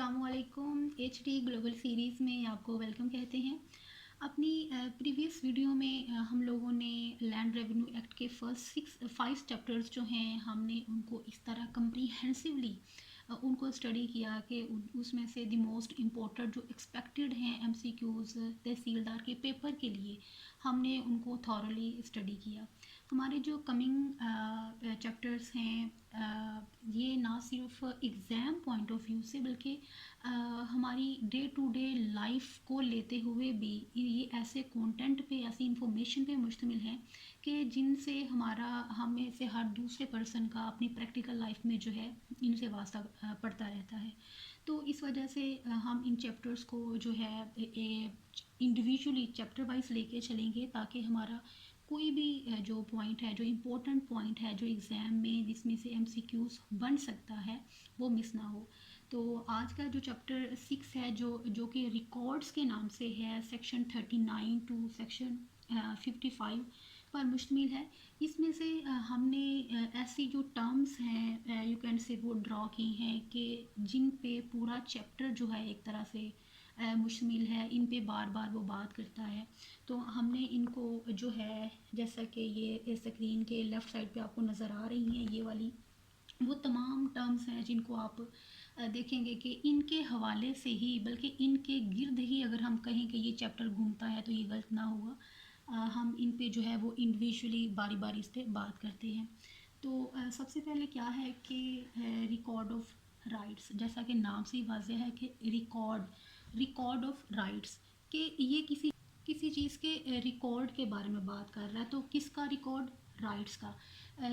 अस्सलामुअलैकुम। HD global series में आपको वेलकम कहते हैं। अपनी प्रीवियस वीडियो में हम लोगों ने लैंड रेवेन्यू एक्ट के फर्स्ट 5 चैप्टर्स जो हैं हमने उनको इस तरह कम्प्रीहेंसिवली उनको स्टडी किया कि उसमें से द मोस्ट इम्पोर्टेंट जो एक्सपेक्टेड हैं MCQs तहसीलदार के पेपर के लिए हमने उनको थॉरली स्टडी किया। हमारे जो कमिंग चैप्टर्स हैं ये ना सिर्फ एग्ज़ाम पॉइंट ऑफ व्यू से बल्कि हमारी डे टू डे लाइफ को लेते हुए भी ये ऐसे कंटेंट पे ऐसी इंफॉर्मेशन पे मुश्तमिल है कि जिनसे हमें से हर दूसरे पर्सन का अपनी प्रैक्टिकल लाइफ में जो है इनसे वास्ता पड़ता रहता है। तो इस वजह से हम इन चैप्टर्स को जो है इंडिविजुअली चैप्टर वाइज लेके चलेंगे ताकि हमारा कोई भी जो पॉइंट है, जो इम्पोर्टेंट पॉइंट है, जो एग्ज़ाम में जिसमें से MCQs बन सकता है वो मिस ना हो। तो आज का जो चैप्टर 6 है जो कि रिकॉर्ड्स के नाम से है, सेक्शन 39 टू सेक्शन 55 पर मुश्तमिल है। इसमें से हमने ऐसी जो टर्म्स हैं यू कैन से वो ड्रॉ की हैं कि जिन पे पूरा चैप्टर जो है एक तरह से मुश्तमिल है, इन पे बार बार वो बात करता है। तो हमने इनको जो है जैसा कि ये स्क्रीन के लेफ़्ट साइड पे आपको नज़र आ रही हैं ये वाली वो तमाम टर्म्स हैं जिनको आप देखेंगे कि इनके हवाले से ही बल्कि इनके गिर्द ही अगर हम कहें कि ये चैप्टर घूमता है तो ये गलत ना होगा। हम इन पे जो है वो इंडिविजुअली बारी बारी इस पर बात करते हैं। तो सबसे पहले क्या है कि रिकॉर्ड ऑफ राइट्स, जैसा कि नाम से ही वाज़ेह है कि रिकॉर्ड ऑफ राइट्स कि ये किसी चीज़ के रिकॉर्ड के बारे में बात कर रहा है। तो किसका रिकॉर्ड? राइट्स का।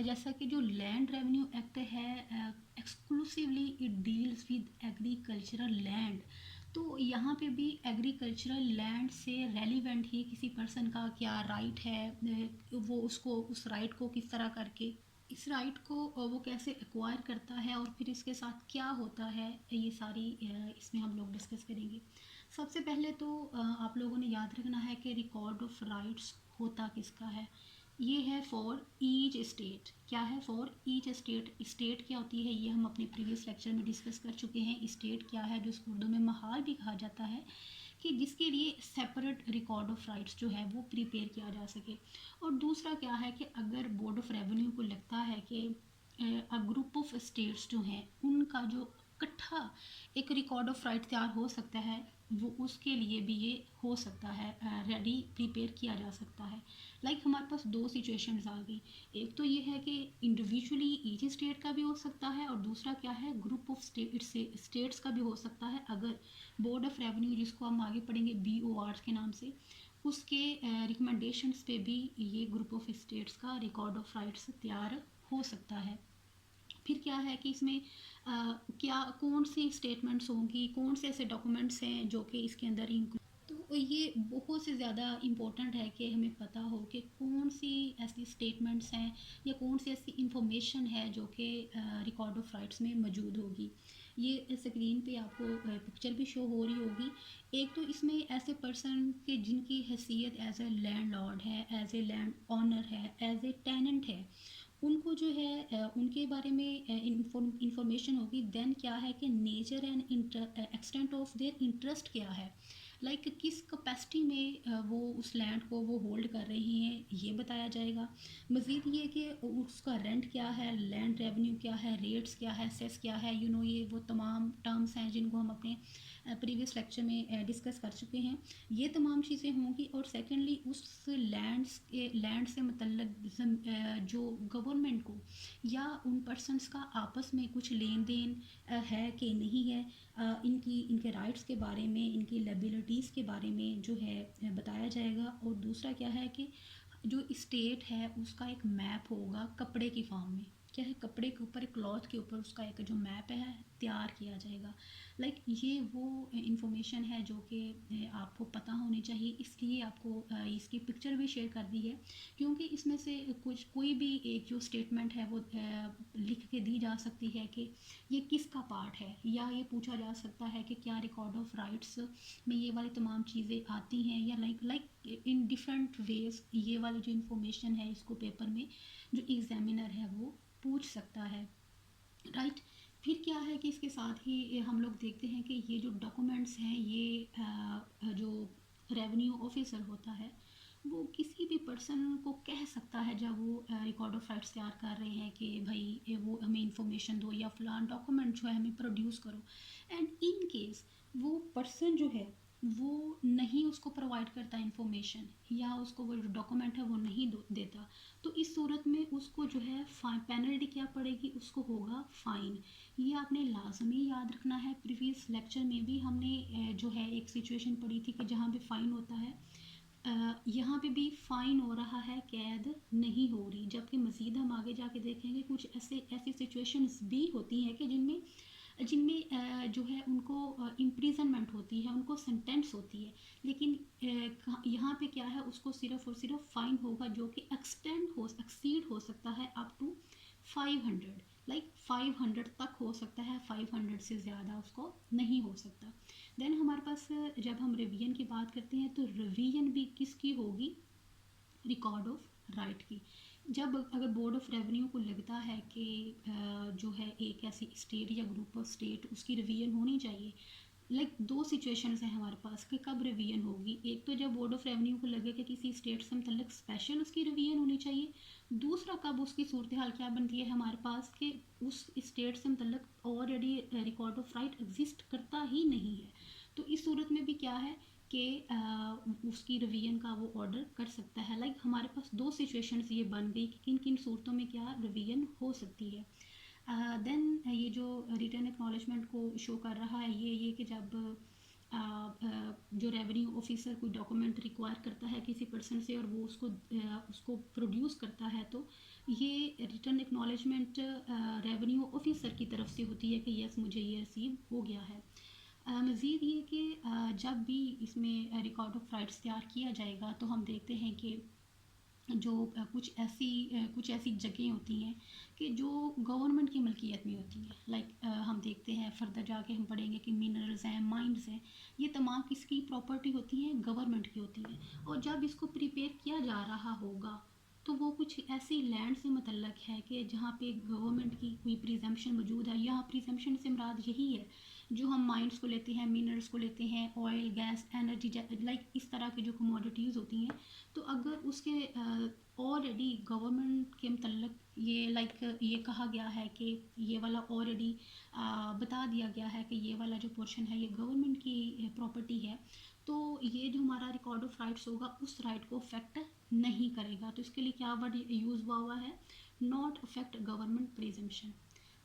जैसा कि जो लैंड रेवेन्यू एक्ट है exclusively it deals with agricultural land. तो यहाँ पे भी एग्रीकल्चरल लैंड से रेलिवेंट ही किसी पर्सन का क्या राइट है, वो उसको उस राइट को किस तरह करके इस राइट को वो कैसे एक्वायर करता है और फिर इसके साथ क्या होता है, ये सारी इसमें हम लोग डिस्कस करेंगे। सबसे पहले तो आप लोगों ने याद रखना है कि रिकॉर्ड ऑफ राइट्स होता किसका है। ये है फॉर ईच स्टेट। क्या है? For each state. स्टेट क्या होती है ये हम अपने प्रीवियस लेक्चर में डिस्कस कर चुके हैं। स्टेट क्या है, जो इसको उर्दू में महाल भी कहा जाता है, कि जिसके लिए सेपरेट रिकॉर्ड ऑफ राइट्स जो है वो प्रिपेयर किया जा सके। और दूसरा क्या है कि अगर बोर्ड ऑफ रेवेन्यू को लगता है कि ग्रुप ऑफ स्टेट्स जो हैं उनका जो इकट्ठा एक रिकॉर्ड ऑफ राइट तैयार हो सकता है, वो उसके लिए भी ये हो सकता है, रेडी प्रिपेयर किया जा सकता है। हमारे पास दो सिचुएशंस आ गई। एक तो ये है कि इंडिविजुअली ईच स्टेट का भी हो सकता है और दूसरा क्या है, ग्रुप ऑफ स्टेट्स का भी हो सकता है। अगर बोर्ड ऑफ रेवेन्यू, जिसको हम आगे पढ़ेंगे BORs के नाम से, उसके रिकमेंडेशंस पे भी ये ग्रुप ऑफ स्टेट्स का रिकॉर्ड ऑफ राइट्स तैयार हो सकता है। फिर क्या है कि इसमें क्या कौन सी स्टेटमेंट्स होंगी, कौन से ऐसे डॉक्यूमेंट्स हैं जो कि इसके अंदर तो ये बहुत से ज़्यादा इम्पोर्टेंट है कि हमें पता हो कि कौन सी ऐसी स्टेटमेंट्स हैं या कौन सी ऐसी इंफॉर्मेशन है जो कि रिकॉर्ड ऑफ राइट्स में मौजूद होगी। ये स्क्रीन पे आपको पिक्चर भी शो हो रही होगी। एक तो इसमें ऐसे पर्सन के जिनकी हैसियत एज ए लैंड लॉर्ड है, एज ए लैंड ऑनर है, एज ए टेनेंट है, उनको जो है उनके बारे में इंफॉर्मेशन होगी। देन क्या है कि nature and extent of their interest क्या है, किस कैपेसिटी में वो उस लैंड को वो होल्ड कर रही हैं, ये बताया जाएगा। मज़ीद ये कि उसका रेंट क्या है, लैंड रेवेन्यू क्या है, रेट्स क्या है, सेस क्या है, ये वो तमाम टर्म्स हैं जिनको हम अपने प्रीवियस लेक्चर में डिस्कस कर चुके हैं। ये तमाम चीज़ें होंगी। और सेकेंडली उस लैंड से मतलब जो गवर्नमेंट को या उन पर्सनस का आपस में कुछ लेन देन है कि नहीं है, इनके राइट्स के बारे में, इनकी लायबिलिटीज़ के बारे में जो है बताया जाएगा। और दूसरा क्या है कि जो स्टेट है उसका एक मैप होगा कपड़े की फॉर्म में। क्या है? कपड़े के ऊपर, क्लॉथ के ऊपर उसका एक जो मैप है तैयार किया जाएगा। ये वो इंफॉर्मेशन है जो कि आपको पता होनी चाहिए, इसलिए आपको इसकी पिक्चर भी शेयर कर दी है, क्योंकि इसमें से कोई भी एक जो स्टेटमेंट है वो लिख के दी जा सकती है कि ये किसका पार्ट है, या ये पूछा जा सकता है कि क्या रिकॉर्ड ऑफ राइट्स में ये वाली तमाम चीज़ें आती हैं, या इन डिफरेंट वेज ये वाली जो इंफॉर्मेशन है इसको पेपर में जो एग्जामिनर है वो पूछ सकता है। राइट। फिर क्या है कि इसके साथ ही हम लोग देखते हैं कि ये जो डॉक्यूमेंट्स हैं ये जो रेवेन्यू ऑफिसर होता है वो किसी भी पर्सन को कह सकता है जब वो रिकॉर्ड ऑफ राइट्स तैयार कर रहे हैं कि भाई वो हमें इंफॉर्मेशन दो या फलान डॉक्यूमेंट जो है हमें प्रोड्यूस करो। एंड इन केस वो पर्सन जो है वो नहीं उसको प्रोवाइड करता इंफॉर्मेशन या उसको वो जो डॉक्यूमेंट है वो नहीं देता, तो इस सूरत में उसको जो है पेनल्टी क्या पड़ेगी, उसको होगा फ़ाइन। ये आपने लाजमी याद रखना है। प्रीवियस लेक्चर में भी हमने जो है एक सिचुएशन पढ़ी थी कि जहाँ पे फ़ाइन होता है, यहाँ पे भी फ़ाइन हो रहा है, कैद नहीं हो रही। जबकि मज़ीद हम आगे जाके देखेंगे कुछ ऐसी सिचुएशंस भी होती हैं कि जिनमें जिनमें जो है उनको इम्प्रिजनमेंट होती है, उनको सेंटेंस होती है, लेकिन यहाँ पे क्या है, उसको सिर्फ और सिर्फ फ़ाइन होगा जो कि एक्सीड हो सकता है अप टू 500, लाइक 500 तक हो सकता है, 500 से ज़्यादा उसको नहीं हो सकता। देन हमारे पास जब हम रिवीजन की बात करते हैं तो रिवीजन भी किसकी होगी, रिकॉर्ड ऑफ राइट की। जब अगर बोर्ड ऑफ रेवेन्यू को लगता है कि जो है एक ऐसी स्टेट या ग्रुप ऑफ स्टेट उसकी रिवीजन होनी चाहिए, लाइक दो सिचुएशंस हैं हमारे पास कि कब रिवीजन होगी। एक तो जब बोर्ड ऑफ रेवेन्यू को लगे कि किसी स्टेट से मतलब स्पेशल उसकी रिवीजन होनी चाहिए। दूसरा कब उसकी सूरत हाल क्या बनती है हमारे पास कि उस स्टेट से मतलब already record of right exist करता ही नहीं है। तो इस सूरत में भी क्या है कि उसकी रिवीजन का वो ऑर्डर कर सकता है। लाइक हमारे पास दो सिचुएशंस ये बन गई कि किन किन सूरतों में क्या रिवीजन हो सकती है। देन ये जो रिटर्न एक्नॉलेजमेंट को शो कर रहा है ये कि जब जो रेवेन्यू ऑफिसर कोई डॉक्यूमेंट रिक्वायर करता है किसी पर्सन से और वो उसको प्रोड्यूस करता है, तो ये रिटर्न एक्नॉलेजमेंट रेवेन्यू ऑफिसर की तरफ से होती है कि यस मुझे ये रिसीव हो गया है। मज़ीद ये कि जब भी इसमें रिकॉर्ड ऑफ राइट्स तैयार किया जाएगा तो हम देखते हैं कि जो कुछ ऐसी जगहें होती हैं कि जो गवर्नमेंट की मलकियत में होती हैं। लाइक हम देखते हैं फर्दर जाके हम पढ़ेंगे कि मिनरल्स हैं, माइंस हैं, ये तमाम किसकी प्रॉपर्टी होती हैं, गवर्नमेंट की होती हैं। और जब इसको प्रिपेयर किया जा रहा होगा तो वो कुछ ऐसी लैंड से मतलब है कि जहाँ पे गवर्नमेंट की कोई प्रिजम्पशन मौजूद है। यहाँ प्रिजम्पशन से मुराद यही है जो हम माइंस को लेते हैं, मिनरल्स को लेते हैं, ऑयल गैस एनर्जी, लाइक इस तरह की जो कमोडिटीज़ होती हैं। तो अगर उसके ऑलरेडी गवर्नमेंट के मतलब ये लाइक ये कहा गया है कि ये वाला ऑलरेडी बता दिया गया है कि ये वाला जो पोर्शन है ये गवर्नमेंट की प्रॉपर्टी है, तो ये जो हमारा रिकॉर्ड ऑफ राइट्स होगा उस राइट को अफेक्ट नहीं करेगा। तो इसके लिए क्या वर्ड यूज़ हुआ है, not affect government presumption.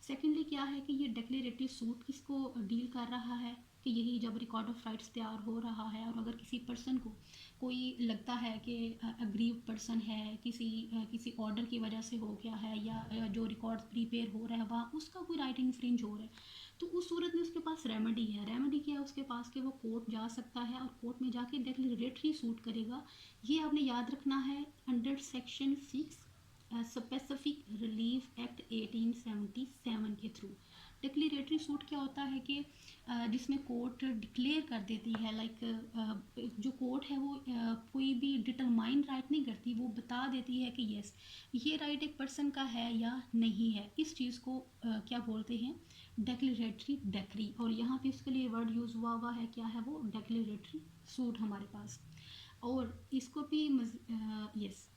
Secondly क्या है कि ये डिक्लेरेटरी सूट किसको डील कर रहा है कि यही जब रिकॉर्ड ऑफ राइट्स तैयार हो रहा है और अगर किसी पर्सन को कोई लगता है कि अग्रीव पर्सन है, किसी ऑर्डर की वजह से हो गया है या जो रिकॉर्ड प्रिपेयर हो रहा है वहाँ उसका कोई राइट इन्फ्रिंज हो रहा है, तो उस सूरत में उसके पास रेमेडी है। रेमेडी क्या है उसके पास कि वो कोर्ट जा सकता है और कोर्ट में जाके डिक्लेरेटरी सूट करेगा। ये आपने याद रखना है under section 6 specific relief act 1877 के थ्रू। डिक्लेरेटरी सूट क्या होता है कि जिसमें कोर्ट डिक्लेयर कर देती है, लाइक जो कोर्ट है वो कोई भी डिटरमाइन राइट नहीं करती, वो बता देती है कि यस ये राइट एक पर्सन का है या नहीं है। इस चीज़ को क्या बोलते हैं, डिक्लेरेटरी डेक्री। और यहाँ पे इसके लिए वर्ड यूज़ हुआ है, क्या है वो, डिक्लेरेटरी सूट हमारे पास। और इसको भी यस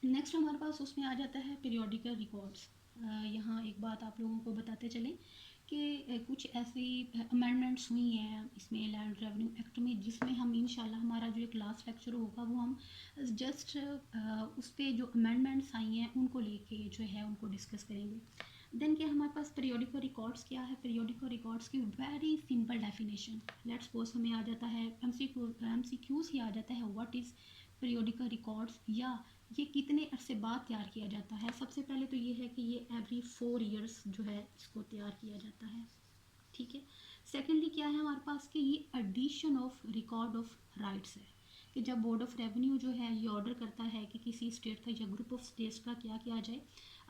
नेक्स्ट हमारे पास उसमें आ जाता है पीरियोडिकल रिकॉर्ड्स। यहाँ एक बात आप लोगों को बताते चलें कि कुछ ऐसी अमेंडमेंट्स हुई हैं इसमें लैंड रेवेन्यू एक्ट में जिसमें हम इंशाल्लाह हमारा जो एक लास्ट लेक्चर होगा वो हम जस्ट उस पर जो अमेंडमेंट्स आई हैं उनको लेके जो है उनको डिस्कस करेंगे। देन क्या हमारे पास पीरियोडिकल रिकॉर्ड्स क्या है, पीरियोडिकल रिकॉर्ड्स की very simple definition. Let's suppose हमें आ जाता है एमसीक्यूज ही आ जाता है, व्हाट इज़ पीरियोडिकल रिकॉर्ड्स या ये कितने अरसे बाद तैयार किया जाता है। सबसे पहले तो ये है कि ये एवरी 4 ईयर्स जो है इसको तैयार किया जाता है, ठीक है। सेकेंडली क्या है हमारे पास कि ये addition of record of rights है कि जब बोर्ड ऑफ रेवेन्यू जो है ये ऑर्डर करता है कि किसी स्टेट का या ग्रुप ऑफ स्टेट्स का क्या किया जाए,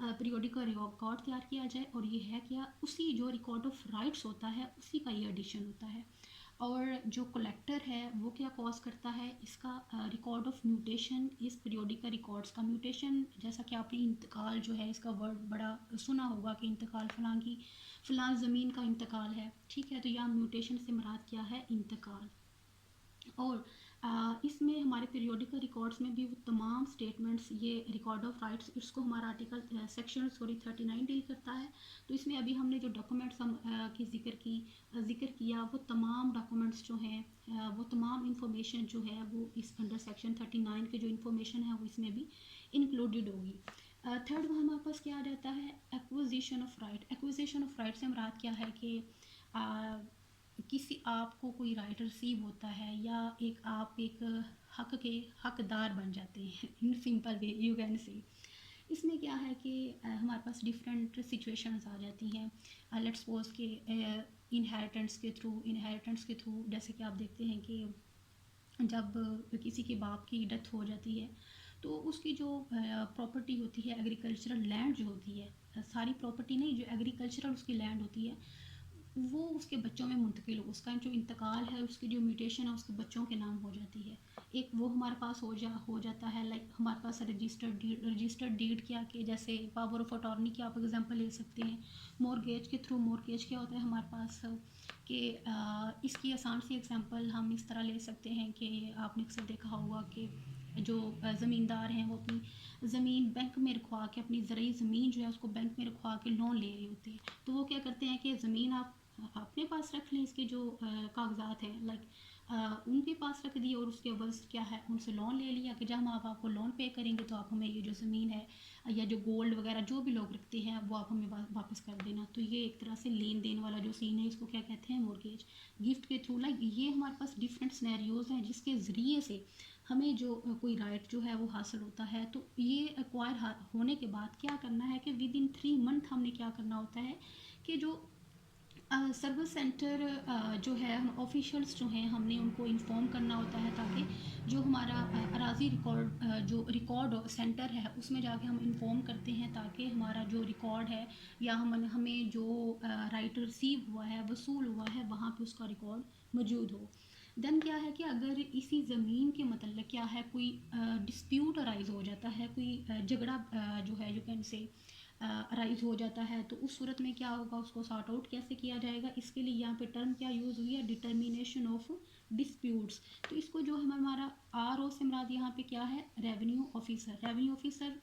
पीरियोडिकल रिकॉर्ड तैयार किया जाए, और ये है क्या, उसी जो रिकॉर्ड ऑफ राइट्स होता है उसी का ये एडिशन होता है। और जो कलेक्टर है वो क्या कॉज करता है, इसका रिकॉर्ड ऑफ म्यूटेशन इस पीरियोडिक रिकॉर्ड्स का म्यूटेशन, जैसा कि आपने इंतकाल जो है इसका वर्ड बड़ा सुना होगा कि इंतकाल फलां की फ़लाँ ज़मीन का इंतकाल है, ठीक है। तो यहाँ म्यूटेशन से मुराद क्या है, इंतकाल। और इसमें हमारे पीरियोडिकल रिकॉर्ड्स में भी वो तमाम स्टेटमेंट्स, ये रिकॉर्ड ऑफ राइट्स, इसको हमारा आर्टिकल सेक्शन 39 डील करता है। तो इसमें अभी हमने जो डॉक्यूमेंट्स की जिक्र किया, वो तमाम डॉक्यूमेंट्स जो हैं, वो तमाम इंफॉर्मेशन जो है वो इस अंडर सेक्शन 39 के जो इन्फॉर्मेशन है वो इसमें भी इंक्लूडेड होगी। थर्ड वो हमारे पास क्या आ जाता है, acquisition of right. Acquisition of right से मुराद क्या है कि किसी आपको कोई राइट रिसीव होता है या आप एक हक के हकदार बन जाते हैं, in simple way you can say. इसमें क्या है कि हमारे पास डिफरेंट सिचुएशंस आ जाती हैं। लेट्स सपोज के इनहेरिटेंस के थ्रू जैसे कि आप देखते हैं कि जब किसी के बाप की डेथ हो जाती है तो उसकी जो प्रॉपर्टी होती है, एग्रीकल्चरल लैंड जो होती है, सारी प्रॉपर्टी नहीं, जो एग्रीकल्चरल उसकी लैंड होती है वो उसके बच्चों में मुंतकिल हो, उसका जो इंतकाल है, उसकी जो म्यूटेशन है उसके बच्चों के नाम हो जाती है। एक वो हमारे पास हो जाता है, लाइक हमारे पास रजिस्टर्ड डीड क्या के जैसे पावर ऑफ अटॉर्नी की आप एग्जांपल ले सकते हैं। मॉर्गेज के थ्रू, मॉर्गेज क्या होता है हमारे पास कि इसकी आसान सी एग्जांपल हम इस तरह ले सकते हैं कि आपने अक्सर देखा होगा कि जो ज़मींदार हैं वो अपनी ज़मीन बैंक में रखवा के, अपनी ज़रूरी ज़मीन जो है उसको बैंक में रखवा के लोन ले रहे होते हैं। तो वो क्या करते हैं कि ज़मीन आप अपने पास रख लें, इसके जो कागजात हैं लाइक उनके पास रख दिए और उसके अवज़ क्या है उनसे लोन ले लिया कि जब हम आपको लोन पे करेंगे तो आप हमें ये जो ज़मीन है या जो गोल्ड वगैरह जो भी लोग रखते हैं वो आप हमें वापस कर देना। तो ये एक तरह से लेन देन वाला जो सीन है इसको क्या कहते हैं, मॉर्गेज। गिफ्ट के थ्रू, लाइक ये हमारे पास डिफरेंट सिनेरियोज़ हैं जिसके ज़रिए से हमें जो कोई राइट जो है वो हासिल होता है। तो ये एक्वायर होने के बाद क्या करना है कि विद इन 3 मंथ हमने क्या करना होता है कि जो सर्विस सेंटर जो है, हम ऑफिशियल्स जो हैं हमने उनको इन्फॉर्म करना होता है ताकि जो हमारा अराजी जो रिकॉर्ड सेंटर है उसमें जाके हम इन्फॉर्म करते हैं ताकि हमारा जो रिकॉर्ड है या हमें जो राइट रिसीव हुआ है, वसूल हुआ है, वहाँ पे उसका रिकॉर्ड मौजूद हो। देन क्या है कि अगर इसी ज़मीन के मतलब क्या है कोई डिस्प्यूट अराइज हो जाता है, कोई झगड़ा जो है यू कैन से अराइज हो जाता है, तो उस सूरत में क्या होगा, उसको सॉर्ट आउट कैसे किया जाएगा, इसके लिए यहाँ पे टर्म क्या यूज़ हुई है, डिटर्मिनेशन ऑफ डिस्प्यूट्स। तो इसको जो हमारा RO से मुराद यहाँ पे क्या है, रेवेन्यू ऑफिसर। रेवेन्यू ऑफिसर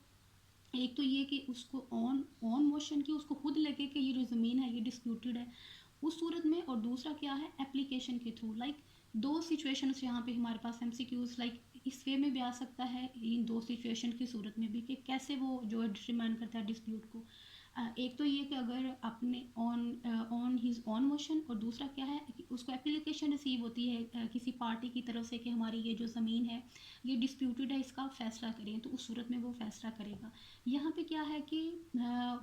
एक तो ये कि उसको ऑन मोशन की उसको खुद लगे कि ये जो ज़मीन है ये डिस्प्यूटेड है उस सूरत में, और दूसरा क्या है एप्लीकेशन के थ्रू। लाइक दो सिचुएशंस यहाँ पे हमारे पास MCQs लाइक इस वे में भी आ सकता है, इन दो सिचुएशन की सूरत में भी कि कैसे वो जो है डिटरमाइन करता है डिस्प्यूट को। एक तो ये कि अगर अपने ऑन हिज ऑन मोशन, और दूसरा क्या है कि उसको एप्लीकेशन रिसीव होती है किसी पार्टी की तरफ से कि हमारी ये जो ज़मीन है ये डिस्प्यूटेड है, इसका फैसला करें, तो उस सूरत में वो फैसला करेगा। यहाँ पे क्या है कि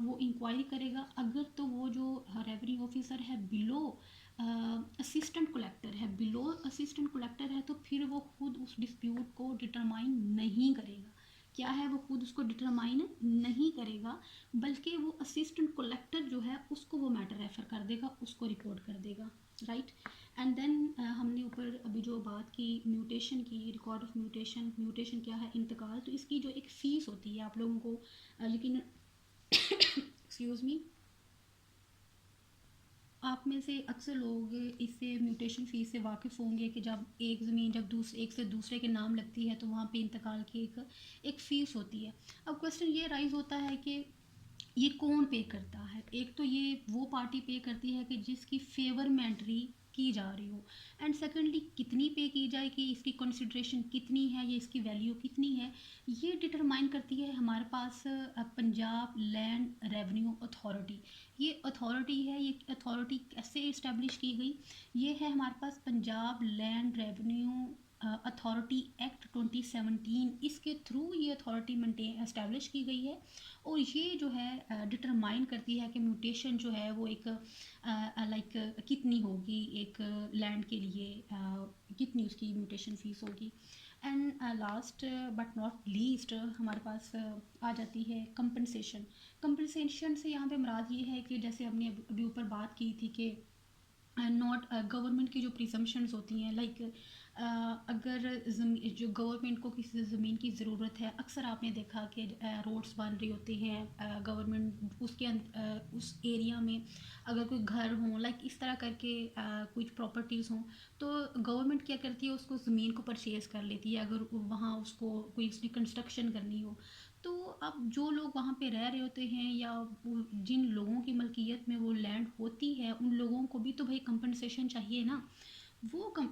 वो इंक्वायरी करेगा, अगर तो वो जो रेवेन्यू ऑफिसर है बिलो असिस्टेंट कलेक्टर है, बिलो असिस्टेंट कलेक्टर है, तो फिर वो खुद उस डिस्प्यूट को डिटरमाइन नहीं करेगा। क्या है, वो खुद उसको डिटरमाइन नहीं करेगा, बल्कि वो असिस्टेंट कलेक्टर जो है उसको वो मैटर रेफर कर देगा, उसको रिपोर्ट कर देगा, राइट। एंड देन हमने ऊपर अभी जो बात की म्यूटेशन की, रिकॉर्ड ऑफ म्यूटेशन। म्यूटेशन क्या है, इंतकाल। तो इसकी जो एक फ़ीस होती है, आप लोगों को यकीन एक्सक्यूज़ मी, आप में से अक्सर लोग इससे म्यूटेशन फ़ीस से वाकिफ़ होंगे कि जब एक ज़मीन एक से दूसरे के नाम लगती है तो वहाँ पे इंतकाल की एक फ़ीस होती है। अब क्वेश्चन ये राइज़ होता है कि ये कौन पे करता है। एक तो ये वो पार्टी पे करती है कि जिसकी फेवर में एंट्री की जा रही हो, एंड सेकेंडली कितनी पे की जाए, कि इसकी कंसिड्रेशन कितनी है या इसकी वैल्यू कितनी है, ये डिटरमाइन करती है हमारे पास पंजाब लैंड रेवेन्यू अथॉरिटी। ये अथॉरिटी है, ये अथॉरिटी कैसे इस्टेब्लिश की गई, ये है हमारे पास Punjab land revenue authority act 2017। इसके थ्रू ये अथॉरिटी मेंटेन एस्टेब्लिश की गई है, और ये जो है डिटरमाइन करती है कि म्यूटेशन जो है वो एक लाइक कितनी होगी, एक लैंड के लिए कितनी उसकी म्यूटेशन फीस होगी। And last but not least हमारे पास आ जाती है कंपनसेशन। कंपनसेशन से यहाँ पे मुराद ये है कि जैसे हमने अभी ऊपर बात की थी कि नॉट गवर्नमेंट की जो प्रिजम्पशंस होती हैं, लाइक अगर जो गवर्नमेंट को किसी ज़मीन की ज़रूरत है, अक्सर आपने देखा कि रोड्स बन रहे होते हैं, गवर्नमेंट उसके उस एरिया में अगर कोई घर हो, लाइक इस तरह करके कुछ प्रॉपर्टीज़ हों, तो गवर्नमेंट क्या करती है, उसको ज़मीन को परचेज़ कर लेती है अगर वहाँ उसको कोई उसने कंस्ट्रक्शन करनी हो। तो अब जो लोग वहाँ पे रह रहे होते हैं या जिन लोगों की मलकियत में वो लैंड होती है, उन लोगों को भी तो भाई कंपनसेशन चाहिए ना।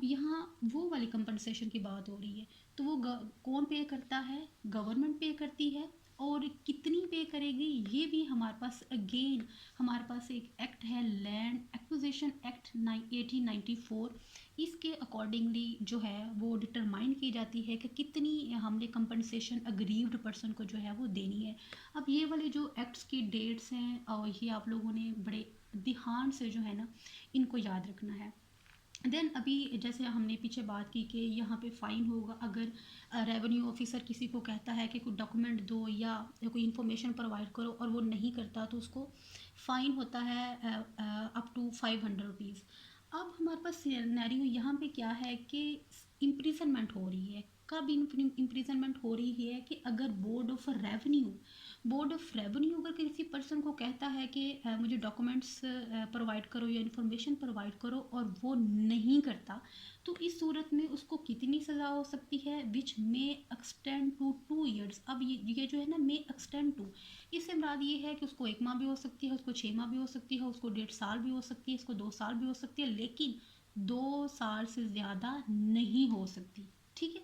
यहाँ वो वाली कंपनसेशन की बात हो रही है। तो वो कौन पे करता है? गवर्नमेंट पे करती है। और कितनी पे करेगी, ये भी हमारे पास अगेन हमारे पास एक एक्ट है, लैंड एक्विजिशन एक्ट 1894। इसके अकॉर्डिंगली जो है वो डिटरमाइन की जाती है कि कितनी हमने कंपनसेशन अग्रीव्ड पर्सन को जो है वो देनी है। अब ये वाले जो एक्ट्स की डेट्स हैं, और ये आप लोगों ने बड़े ध्यान से जो है ना इनको याद रखना है। देन अभी जैसे हमने पीछे बात की कि यहाँ पे फ़ाइन होगा अगर रेवेन्यू ऑफिसर किसी को कहता है कि कोई डॉक्यूमेंट दो या कोई इन्फॉर्मेशन प्रोवाइड करो और वो नहीं करता, तो उसको फ़ाइन होता है अप टू 500 रुपीज़। अब हमारे पास सिनेरियो यहाँ पे क्या है कि इम्प्रिजनमेंट हो रही है। कब इम्प्रिजनमेंट हो रही है कि अगर बोर्ड ऑफ रेवेन्यू अगर किसी पर्सन को कहता है कि मुझे डॉक्यूमेंट्स प्रोवाइड करो या इन्फॉर्मेशन प्रोवाइड करो और वो नहीं करता, तो इस सूरत में उसको कितनी सज़ा हो सकती है, विच मे एक्सटेंड टू 2 ईयर्स। अब ये जो है ना, मे एक्सटेंड टू, इससे मुराद ये है कि उसको 1 माह भी हो सकती है, उसको 6 माह भी हो सकती है, उसको 1.5 साल भी हो सकती है, इसको 2 साल भी हो सकती है, लेकिन 2 साल से ज़्यादा नहीं हो सकती। ठीक है।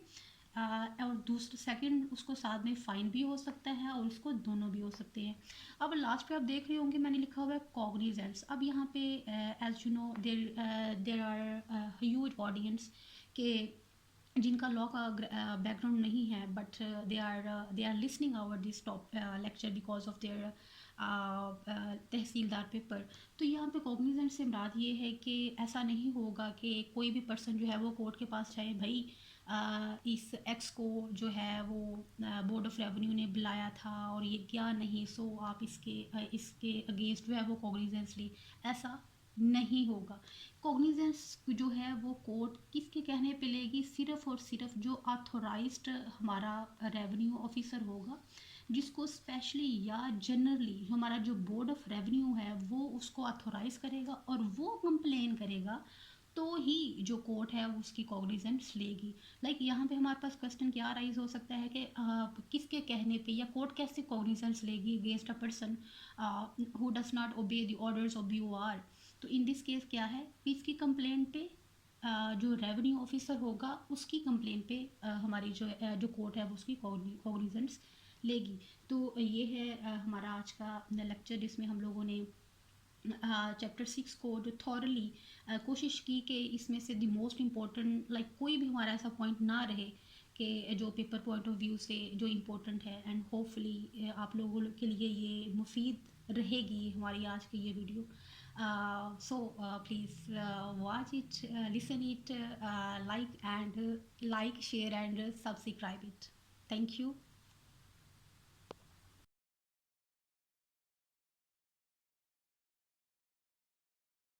और दूसरा सेकंड, उसको साथ में फ़ाइन भी हो सकता है और उसको दोनों भी हो सकते हैं। अब लास्ट पे आप देख रहे होंगे मैंने लिखा हुआ है कॉग्निजेंस। अब यहाँ पे as you know there are huge audience के जिनका लॉ का बैकग्राउंड नहीं है, but they are listening our this top lecture because of their तहसीलदार पेपर। तो यहाँ पे कॉग्निजेंट से मुराद ये है कि ऐसा नहीं होगा कि कोई भी पर्सन जो है वो कोर्ट के पास जाए, भाई इस एक्स को जो है वो बोर्ड ऑफ रेवेन्यू ने बुलाया था और ये क्या नहीं, सो आप इसके अगेंस्ट जो है वो कॉग्निजेंस ली। ऐसा नहीं होगा। कॉग्निजेंस जो है वो कोर्ट किसके कहने पे लेगी? सिर्फ और सिर्फ जो ऑथोराइज्ड हमारा रेवेन्यू ऑफिसर होगा, जिसको स्पेशली या जनरली हमारा जो बोर्ड ऑफ रेवेन्यू है वो उसको ऑथोराइज करेगा और वो कंप्लेन करेगा, तो ही जो कोर्ट है उसकी कॉग्निजेंस लेगी। लाइक यहाँ पे हमारे पास क्वेश्चन क्या राइज हो सकता है कि किसके कहने पे या कोर्ट कैसे कॉग्निजेंस लेगी against a person who does not obey the orders of BOR। तो इन दिस केस क्या है, किसकी कंप्लेंट पे? जो रेवेन्यू ऑफिसर होगा उसकी कंप्लेंट पे हमारी जो कोर्ट है वो उसकी कॉग्निजेंस लेगी। तो ये है हमारा आज का लेक्चर, जिसमें हम लोगों ने चैप्टर 6 को जो थॉरली कोशिश की कि इसमें से द मोस्ट इम्पोर्टेंट, लाइक कोई भी हमारा ऐसा पॉइंट ना रहे कि जो पेपर पॉइंट ऑफ व्यू से जो इम्पोर्टेंट है। एंड होपफुली आप लोगों के लिए ये मुफीद रहेगी हमारी आज की ये video. So please watch it, listen it, like, and like, share and subscribe it. Thank you.